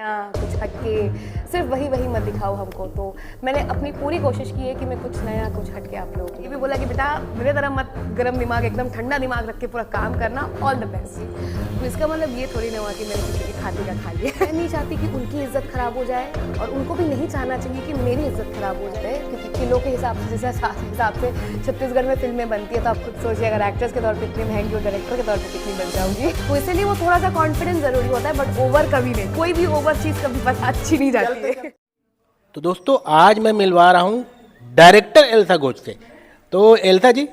नया, कुछ हटके, सिर्फ वही वही मत दिखाओ हमको। तो मैंने अपनी पूरी कोशिश की है कि मैं कुछ नया, कुछ हटके आप लोगों को ये भी बोला कि बेटा मेरे तरह मत गरम दिमाग, एकदम ठंडा दिमाग रख के पूरा काम करना, ऑल द बेस्ट। तो इसका मतलब ये थोड़ी ना हुआ कि मैंने किसी के खाते का खा लिया। मैं नहीं चाहती कि उनकी इज्जत खराब हो जाए और उनको भी नहीं चाहना चाहिए कि मेरी इज्जत खराब हो जाए, क्योंकि किलो के हिसाब से, जैसे हिसाब से छत्तीसगढ़ में फिल्में बनती है, तो आप खुद सोचिए अगर एक्ट्रेस के तौर पर इतनी महंगी और डायरेक्टर के तौर पर कितनी बन जाऊंगी। तो इसीलिए वो थोड़ा सा कॉन्फिडेंस जरूरी होता है, बट ओवर कभी नहीं, कोई भी ओवर चीज़ कभी बस अच्छी नहीं जाती है। तो दोस्तों आज मैं मिलवा रहा हूँ डायरेक्टर एल्सा घोष से। तो एल्सा जी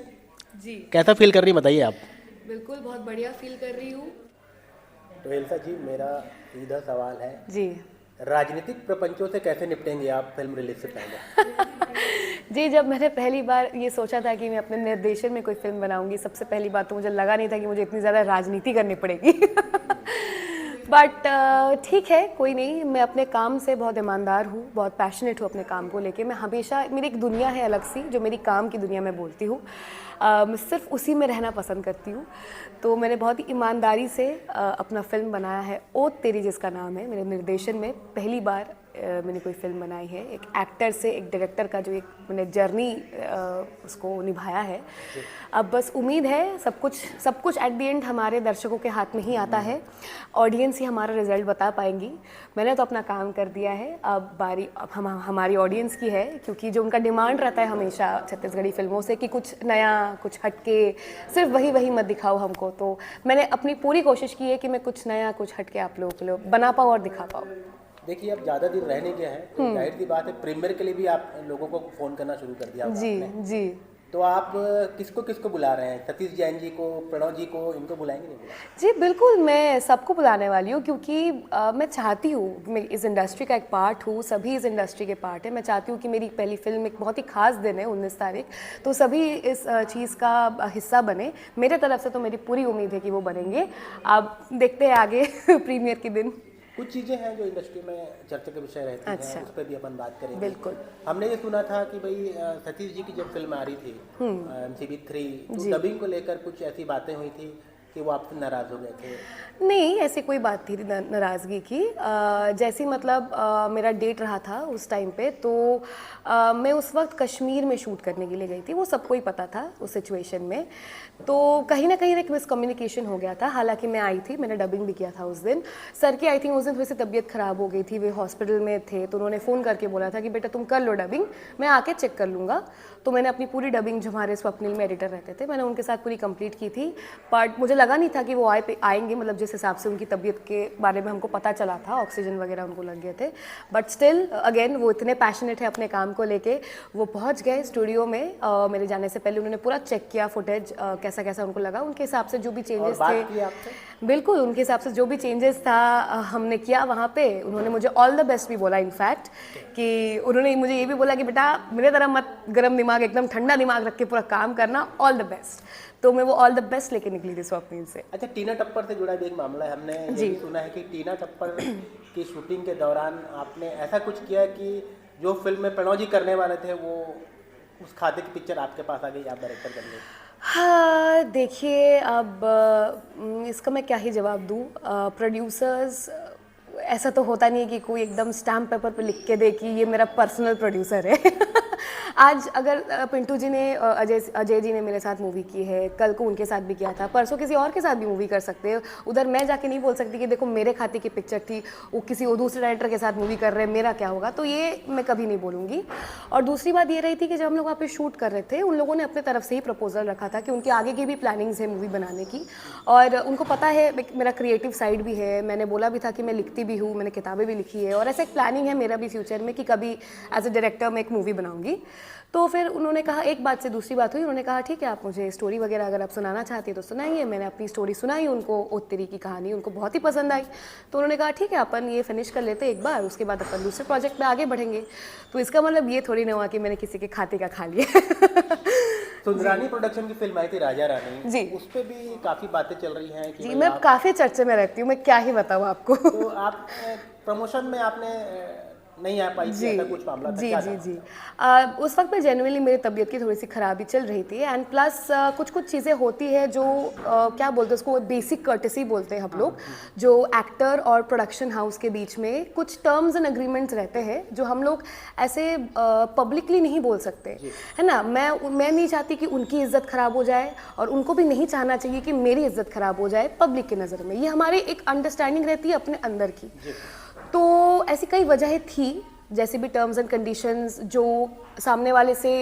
कैसा फील कर रही हैं बताइए आप। बिल्कुल बहुत बढ़िया फील कर रही हूँ। तो एल्सा जी मेरा सीधा सवाल है जी राजनीतिक प्रपंचों से कैसे निपटेंगे आप फिल्म रिलीज से पहले? जी, जब मैंने पहली बार ये सोचा था कि मैं अपने निर्देशन में कोई फिल्म बनाऊंगी, सबसे पहली बात तो मुझे लगा नहीं था कि मुझे इतनी ज़्यादा राजनीति करनी पड़ेगी। बट ठीक है, कोई नहीं, मैं अपने काम से बहुत ईमानदार हूँ, बहुत पैशनेट हूँ अपने काम को लेके। मैं हमेशा, मेरी एक दुनिया है अलग सी, जो मेरी काम की दुनिया मैं बोलती हूँ, मैं सिर्फ उसी में रहना पसंद करती हूँ। तो मैंने बहुत ही ईमानदारी से अपना फिल्म बनाया है, ओ तेरी जिसका नाम है। मेरे निर्देशन में पहली बार मैंने कोई फिल्म बनाई है, एक एक्टर से एक डायरेक्टर का जो एक मैंने जर्नी उसको निभाया है। अब बस उम्मीद है सब कुछ एट द एंड हमारे दर्शकों के हाथ में ही आता है, ऑडियंस ही हमारा रिजल्ट बता पाएंगी। मैंने तो अपना काम कर दिया है, अब बारी अब हमारी ऑडियंस की है, क्योंकि जो उनका डिमांड रहता है हमेशा छत्तीसगढ़ी फिल्मों से कि कुछ नया, कुछ हटके, सिर्फ वही वही मत दिखाओ हमको। तो मैंने अपनी पूरी कोशिश की है कि मैं कुछ नया, कुछ हटके आप लोगों के लिए बना पाऊँ और दिखा पाऊँ। देखिए अब ज़्यादा दिन रहने के हैं तो जाहिर सी बात है प्रीमियर के लिए भी आप लोगों को फ़ोन करना शुरू कर दिया होगा जी आपने। जी तो आप किसको किसको बुला रहे हैं? सतीश जैन जी को, प्रणव जी को, इनको बुलाएंगे नहीं बुलाएंगे? जी बिल्कुल, मैं सबको बुलाने वाली हूँ, क्योंकि मैं चाहती हूँ, मैं इस इंडस्ट्री का एक पार्ट हूँ, सभी इस इंडस्ट्री के पार्ट है। मैं चाहती हूँ कि मेरी पहली फिल्म एक बहुत ही खास दिन है 19 तारीख, तो सभी इस चीज़ का हिस्सा बने। मेरे तरफ से तो मेरी पूरी उम्मीद है कि वो बनेंगे। आप देखते हैं आगे प्रीमियर के दिन। कुछ चीज़ें हैं जो इंडस्ट्री में चर्चा के विषय रहती हैं, उस पर भी अपन बात करेंगे। बिल्कुल। हमने ये सुना था कि भाई सतीश जी की जब फिल्म आ रही थी MCB 3, तो डबिंग को लेकर कुछ ऐसी बातें हुई थी कि वो आपसे नाराज़ हो गए थे। नहीं, ऐसी कोई बात थी नाराज़गी की। जैसी मतलब मेरा डेट रहा था उस टाइम पे, तो मैं उस वक्त कश्मीर में शूट करने के लिए गई थी, वो सबको ही पता था उस सिचुएशन में। तो कहीं ना कहीं एक मिसकम्युनिकेशन हो गया था। हालांकि मैं आई थी, मैंने डबिंग भी किया था उस दिन। सर की आई थिंक उस दिन थोड़ी सी तबीयत ख़राब हो गई थी, वे हॉस्पिटल में थे, तो उन्होंने फ़ोन करके बोला था कि बेटा तुम कर लो डबिंग, मैं आके चेक कर लूँगा। तो मैंने अपनी पूरी डबिंग, जो हमारे स्वप्निल में एडिटर रहते थे, मैंने उनके साथ पूरी कंप्लीट की थी। बट मुझे लगा नहीं था कि वो आएंगे, मतलब जिस हिसाब से उनकी तबीयत के बारे में हमको पता चला था, ऑक्सीजन वगैरह उनको लग गए थे। बट स्टिल अगेन वो इतने पैशनेट है अपने काम को लेके, वो पहुंच गए स्टूडियो में। मेरे जाने से पहले उन्होंने पूरा चेक किया फुटेज, कैसा कैसा उनको लगा, उनके हिसाब से जो भी चेंजेस थे, बिल्कुल उनके हिसाब से जो भी चेंजेस था हमने किया वहाँ पे। उन्होंने मुझे ऑल द बेस्ट भी बोला, इनफैक्ट कि उन्होंने मुझे ये भी बोला कि बेटा मेरे तरह मत गरम दिमाग, एकदम ठंडा दिमाग रख के पूरा काम करना, ऑल द बेस्ट। तो मैं वो ऑल द बेस्ट लेके निकली थी स्वप्निल से। अच्छा, टीना टप्पर से जुड़ा भी एक मामला है। हमने ये भी सुना है कि टीना टप्पर की शूटिंग के दौरान आपने ऐसा कुछ किया कि जो फिल्म में प्रणव जी करने वाले थे, वो उस खाते की पिक्चर आपके पास आ गई, आप डायरेक्टर कर ले। हाँ देखिए, अब इसका मैं क्या ही जवाब दूँ। प्रोड्यूसर्स, ऐसा तो होता नहीं है कि कोई एकदम स्टैम्प पेपर पे लिख के दे कि ये मेरा पर्सनल प्रोड्यूसर है। आज अगर पिंटू जी ने, अजय जी ने मेरे साथ मूवी की है, कल को उनके साथ भी किया था, परसों किसी और के साथ भी मूवी कर सकते हैं। उधर मैं जाके नहीं बोल सकती कि देखो मेरे खाते की पिक्चर थी, वो किसी और दूसरे डायरेक्टर के साथ मूवी कर रहे हैं, मेरा क्या होगा। तो ये मैं कभी नहीं बोलूँगी। और दूसरी बात ये रही थी कि जब हम लोग वहाँ पे शूट कर रहे थे, उन लोगों ने अपने तरफ से ही प्रपोजल रखा था कि उनके आगे की भी प्लानिंग्स है मूवी बनाने की, और उनको पता है मेरा क्रिएटिव साइड भी है। मैंने बोला भी था कि मैं लिखती भी हूँ, मैंने किताबें भी लिखी है, और ऐसा एक प्लानिंग है मेरा भी फ्यूचर में कि कभी एज ए डायरेक्टर मैं एक मूवी बनाऊंगी। तो फिर उन्होंने कहा, एक बात से दूसरी बात हुई, उन्होंने कहा ठीक है आप मुझे स्टोरी वगैरह अगर आप सुनाना चाहती है तो सुनाइए। मैंने अपनी स्टोरी सुनाई उनको, उत्तरी की कहानी उनको बहुत ही पसंद आई। तो उन्होंने कहा ठीक है अपन ये फिनिश कर लेते एक बार, उसके बाद अपन दूसरे प्रोजेक्ट में आगे बढ़ेंगे। तो इसका मतलब ये थोड़ी ना हुआ कि मैंने किसी के खाते का खा लिया। सुंदरानी प्रोडक्शन की फिल्म आई थी राजा रानी जी, उस पर भी काफ़ी बातें चल रही हैं कि जी मैं काफ़ी चर्चे में रहती हूँ, मैं क्या ही बताऊँ आपको। तो आप प्रमोशन में आपने नहीं आ पाई थी, ऐसा कुछ मामला था? जी क्या जी था? जी उस वक्त पे जेन्युइनली मेरी तबीयत की थोड़ी सी खराबी चल रही थी एंड प्लस कुछ कुछ चीज़ें होती है जो क्या बोलते हैं उसको, बेसिक कर्टेसी बोलते हैं हम लोग, जो एक्टर और प्रोडक्शन हाउस के बीच में कुछ टर्म्स एंड एग्रीमेंट्स रहते हैं जो हम लोग ऐसे पब्लिकली नहीं बोल सकते, है ना। मैं नहीं चाहती कि उनकी इज्जत खराब हो जाए और उनको भी नहीं चाहना चाहिए कि मेरी इज्जत खराब हो जाए पब्लिक की नज़र में। ये हमारी एक अंडरस्टैंडिंग रहती है अपने अंदर की। तो ऐसी कई वजहें थी, जैसे भी टर्म्स एंड कंडीशंस जो सामने वाले से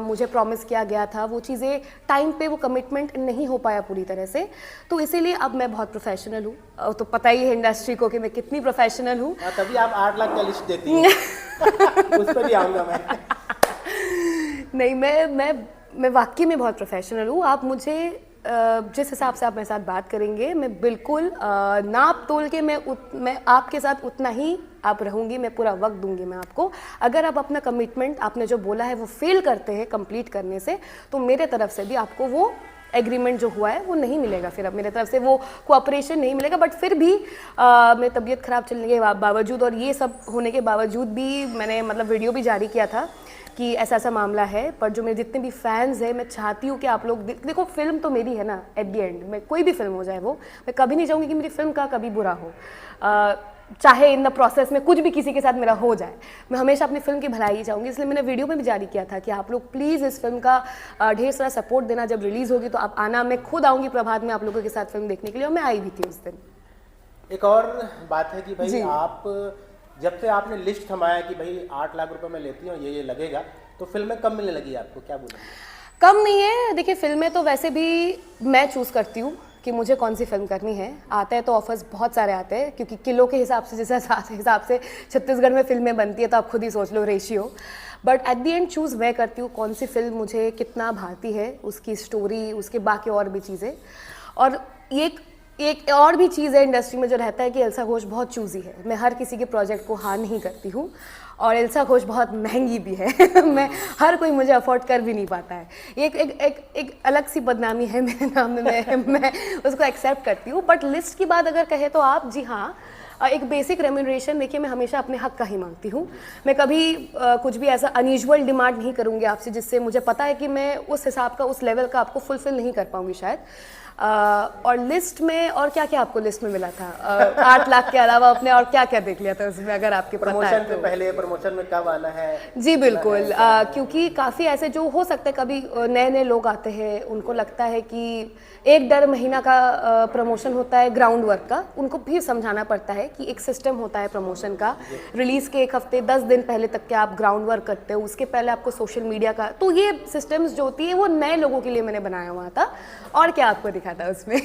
मुझे प्रॉमिस किया गया था, वो चीज़ें टाइम पे वो कमिटमेंट नहीं हो पाया पूरी तरह से। तो इसीलिए अब मैं बहुत प्रोफेशनल हूँ। तो पता ही है इंडस्ट्री को कि मैं कितनी प्रोफेशनल हूँ। तभी आप 8 लाख का लिस्ट देती हैं। उस पर भी आऊँगा मैं। नहीं, मैं वाकई में बहुत प्रोफेशनल हूँ। आप मुझे जिस हिसाब से आप मेरे साथ बात करेंगे, मैं बिल्कुल नाप तोल के मैं आपके साथ उतना ही आप रहूँगी, मैं पूरा वक्त दूंगी मैं आपको। अगर आप अपना कमिटमेंट आपने जो बोला है वो फेल करते हैं कंप्लीट करने से, तो मेरे तरफ से भी आपको वो एग्रीमेंट जो हुआ है वो नहीं मिलेगा। फिर अब मेरे तरफ से वो कोऑपरेशन नहीं मिलेगा। बट फिर भी मेरी तबीयत ख़राब चलने के बावजूद और ये सब होने के बावजूद भी मैंने मतलब वीडियो भी जारी किया था कि ऐसा ऐसा मामला है। पर जो मेरे जितने भी फैंस हैं, मैं चाहती हूँ कि आप लोग देखो, फिल्म तो मेरी है ना एट द एंड में, कोई भी फिल्म हो जाए वो, मैं कभी नहीं चाहूँगी कि मेरी फिल्म का कभी बुरा हो, चाहे इन द प्रोसेस में कुछ भी किसी के साथ मेरा हो जाए। मैं हमेशा अपनी फिल्म की भलाई ही चाहूँगी। इसलिए मैंने वीडियो में भी जारी किया था कि आप लोग प्लीज़ इस फिल्म का ढेर सारा सपोर्ट देना। जब रिलीज़ होगी तो आप आना, मैं खुद आऊँगी प्रभात में आप लोगों के साथ फिल्म देखने के लिए, और मैं आई भी थी उस दिन। एक और बात है कि भाई आप जब से आपने लिस्ट थमाया कि भाई 8 लाख रुपए मैं लेती हूँ, ये लगेगा, तो फिल्में कब मिलने लगी आपको, क्या बोलेंगे? कम नहीं है। देखिए, फिल्में तो वैसे भी मैं चूज़ करती हूँ कि मुझे कौन सी फिल्म करनी है। आते हैं तो ऑफर्स बहुत सारे आते हैं, क्योंकि किलो के हिसाब से, जिस हिसाब से छत्तीसगढ़ में फिल्में बनती है, तो आप खुद ही सोच लो ratio. But at the end choose मैं करती हूँ कौन सी फिल्म मुझे कितना भाती है, उसकी स्टोरी, उसके बाकी और भी चीज़ें। और एक और भी चीज़ है इंडस्ट्री में जो रहता है कि एल्सा घोष बहुत चूज़ी है। मैं हर किसी के प्रोजेक्ट को हाँ नहीं करती हूँ, और एल्सा घोष बहुत महंगी भी है। मैं हर कोई मुझे अफोर्ड कर भी नहीं पाता है। एक अलग सी बदनामी है मेरे नाम में, मैं उसको एक्सेप्ट करती हूँ। बट लिस्ट की बात अगर कहे तो आप, जी हाँ, एक बेसिक रेम्यूनरेशन देखिए, मैं हमेशा अपने हक का ही मांगती हूँ। मैं कभी कुछ भी ऐसा अनयूजुअल डिमांड नहीं करूँगी आपसे जिससे मुझे पता है कि मैं उस हिसाब का, उस लेवल का आपको फुलफिल नहीं कर पाऊँगी शायद। और लिस्ट में और क्या क्या आपको लिस्ट में मिला था 8 लाख के अलावा आपने और क्या क्या देख लिया था उसमें, अगर आपके प्रमोशन से पहले, प्रमोशन में कब आना है? जी बिल्कुल, क्योंकि काफ़ी ऐसे जो हो सकते हैं, कभी नए नए लोग आते हैं, उनको लगता है कि 1-1.5 महीना का प्रमोशन होता है ग्राउंड वर्क का, उनको भी समझाना पड़ता है कि एक सिस्टम होता है प्रमोशन का। रिलीज़ के 1 हफ्ते 10 दिन पहले तक के आप ग्राउंड वर्क करते हो, उसके पहले आपको सोशल मीडिया का, तो ये सिस्टम्स जो होती है वो नए लोगों के लिए मैंने बनाया हुआ था। और क्या आपको दिखा था उसमें?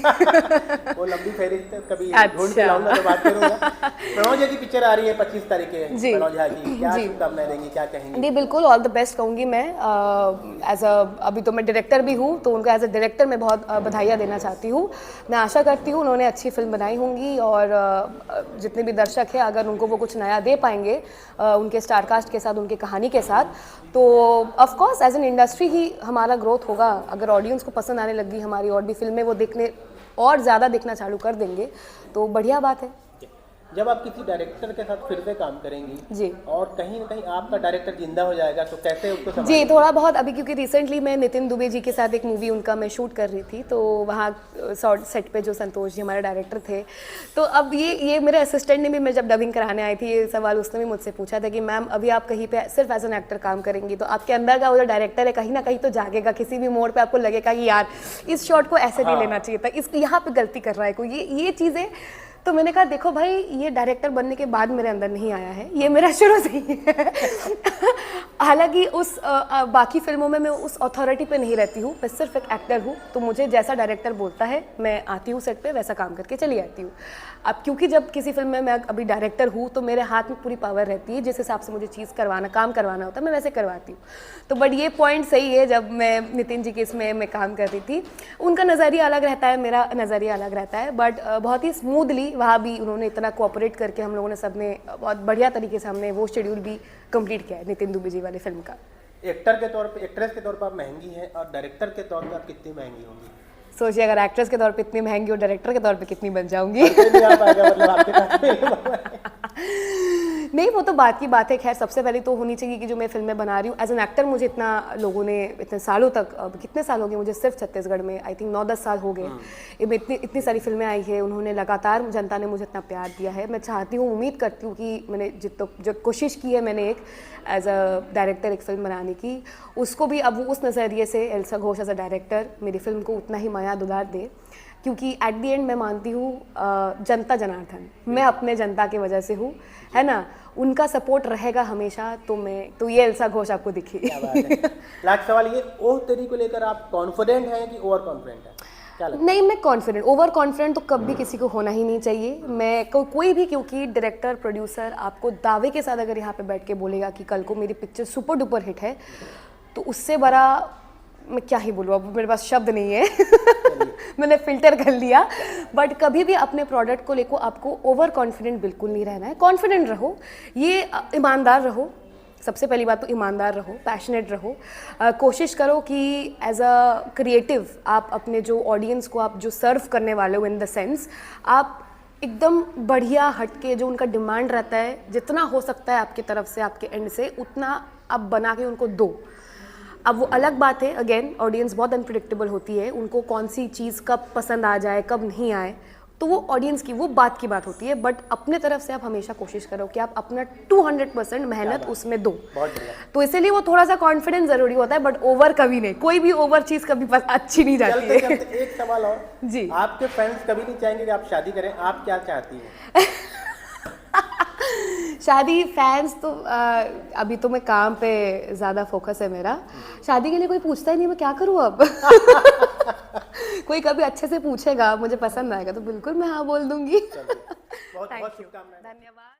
वो लंबी फहरिस्त कभी ढूंढ के लाऊंगा तो बात करूंगा। प्रणव जी की पिक्चर आ रही है 25 तारीख के, प्रणव झा की, क्या शुभकामनाएं देंगी, क्या कहेंगी? जी बिल्कुल, ऑल द बेस्ट कहूँगी मैं। एज अ, अभी तो मैं डायरेक्टर भी हूँ, तो उनको एज अ डायरेक्टर मैं बहुत बधाइयाँ देना चाहती हूँ। मैं आशा करती हूँ उन्होंने अच्छी फिल्म बनाई होंगी, और जितने भी दर्शक हैं, अगर उनको वो कुछ नया दे पाएंगे उनके स्टारकास्ट के साथ, उनकी कहानी के साथ, तो ऑफकोर्स एज एन इंडस्ट्री ही हमारा ग्रोथ होगा। अगर ऑडियंस को पसंद आने लगी हमारी और भी फिल्में, वो देखने और ज़्यादा देखना चालू कर देंगे, तो बढ़िया बात है। जब आप किसी डायरेक्टर के साथ फिर से काम करेंगी जी, और कहीं ना कहीं आपका डायरेक्टर जिंदा हो जाएगा, तो कैसे उसको जी संभालेंगे? थोड़ा बहुत अभी, क्योंकि रिसेंटली मैं नितिन दुबे जी के साथ एक मूवी उनका मैं शूट कर रही थी, तो वहाँ सेट पे जो संतोष जी हमारे डायरेक्टर थे, तो अब ये मेरे असिस्टेंट ने भी, मैं जब डबिंग कराने आई थी, ये सवाल उसने भी मुझसे पूछा था कि मैम अभी आप कहीं पे सिर्फ एज एन एक्टर काम करेंगी, तो आपके अंदर का वो जो डायरेक्टर है कहीं ना कहीं तो जागेगा, किसी भी मोड़ पर आपको लगेगा कि यार इस शॉट को ऐसे नहीं लेना चाहिए था, इस यहाँ पे गलती कर रहा है कोई, ये चीज़ें। तो मैंने कहा देखो भाई, ये डायरेक्टर बनने के बाद मेरे अंदर नहीं आया है, ये मेरा शुरू से ही है। हालांकि उस बाकी फिल्मों में मैं उस अथॉरिटी पे नहीं रहती हूँ, मैं सिर्फ एक एक्टर हूँ, तो मुझे जैसा डायरेक्टर बोलता है मैं आती हूँ सेट पे, वैसा काम करके चली आती हूँ। अब क्योंकि जब किसी फिल्म में मैं अभी डायरेक्टर हूँ, तो मेरे हाथ में पूरी पावर रहती है, जिस हिसाब से मुझे काम करवाना होता है मैं वैसे करवाती हूँ। तो बट ये पॉइंट सही है, जब मैं नितिन जी के इसमें मैं काम कर रही थी, उनका नज़रिया अलग रहता है, मेरा नज़रिया अलग रहता है, बट बहुत ही स्मूथली वहाँ भी उन्होंने इतना कोऑपरेट करके हम लोगों ने सबने बहुत बढ़िया तरीके से हमने वो शेड्यूल भी कंप्लीट किया है नितिन दुबे जी वाली फिल्म का। एक्टर के तौर पे, एक्ट्रेस के तौर पर आप महंगी हैं, और डायरेक्टर के तौर पर आप कितनी महंगी होंगी? सोचिए, अगर एक्ट्रेस के तौर पे इतनी महंगी और डायरेक्टर के तौर पे कितनी बन जाऊंगी। नहीं, वो तो बात की बात है। खैर, सबसे पहले तो होनी चाहिए कि जो मैं फिल्में बना रही हूँ एज एन एक्टर, मुझे इतना लोगों ने इतने सालों तक, अब कितने साल हो गए मुझे सिर्फ छत्तीसगढ़ में, आई थिंक 9-10 साल हो गए, इतनी इतनी सारी फिल्में आई है, उन्होंने लगातार, जनता ने मुझे इतना प्यार दिया है। मैं चाहती हूँ, उम्मीद करती हूँ कि मैंने जो कोशिश की है मैंने एक एज अ डायरेक्टर एक फिल्म बनाने की, उसको भी अब वो उस नज़रिए से Elsa Ghosh as a director मेरी फिल्म को उतना ही माया दुलार दे, क्योंकि एट द एंड मैं मानती हूँ जनता जनार्दन, मैं अपने जनता की वजह से हूँ, है ना, उनका सपोर्ट रहेगा हमेशा, तो ये एल्सा घोष आपको दिखी। क्या बात है। लास्ट सवाल ये, ओह तेरी को लेकर आप कॉन्फिडेंट हैं कि ओवर कॉन्फिडेंट हैं, क्या लगता है? नहीं, मैं कॉन्फिडेंट, ओवर कॉन्फिडेंट तो कभी किसी को होना ही नहीं चाहिए। मैं कोई भी, क्योंकि डायरेक्टर प्रोड्यूसर आपको दावे के साथ अगर यहाँ पे बैठ के बोलेगा कि कल को मेरी पिक्चर सुपर डुपर हिट है, तो उससे बड़ा मैं क्या ही बोलूँ, अब मेरे पास शब्द नहीं है। मैंने फिल्टर कर लिया। बट कभी भी अपने प्रोडक्ट को लेकर आपको ओवर कॉन्फिडेंट बिल्कुल नहीं रहना है। कॉन्फिडेंट रहो, ये ईमानदार रहो, सबसे पहली बात तो ईमानदार रहो, पैशनेट रहो, कोशिश करो कि एज अ क्रिएटिव आप अपने जो ऑडियंस को आप जो सर्व करने वाले हो, इन द सेंस आप एकदम बढ़िया हटके, जो उनका डिमांड रहता है, जितना हो सकता है आपकी तरफ से, आपके एंड से, उतना आप बना के उनको दो। अब वो अलग बात है, अगेन ऑडियंस बहुत अनप्रिडिक्टेबल होती है, उनको कौन सी चीज़ कब पसंद आ जाए कब नहीं आए, तो वो ऑडियंस की वो बात की बात होती है। बट अपने तरफ से आप हमेशा कोशिश करो कि आप अपना 200% मेहनत उसमें दो। तो इसीलिए वो थोड़ा सा कॉन्फिडेंस ज़रूरी होता है, बट ओवर कभी नहीं, कोई भी ओवर चीज़ कभी अच्छी नहीं जाती है। चलते एक सवाल और जी, आपके फ्रेंड्स कभी नहीं चाहेंगे कि आप शादी करें, आप क्या चाहती हैं? शादी, फैंस तो अभी तो मैं काम पे ज़्यादा फोकस है मेरा। शादी के लिए कोई पूछता ही नहीं, मैं क्या करूँ अब। कोई कभी अच्छे से पूछेगा, मुझे पसंद आएगा तो बिल्कुल मैं हाँ बोल दूंगी। बहुत बहुत शुभकामनाएं। धन्यवाद।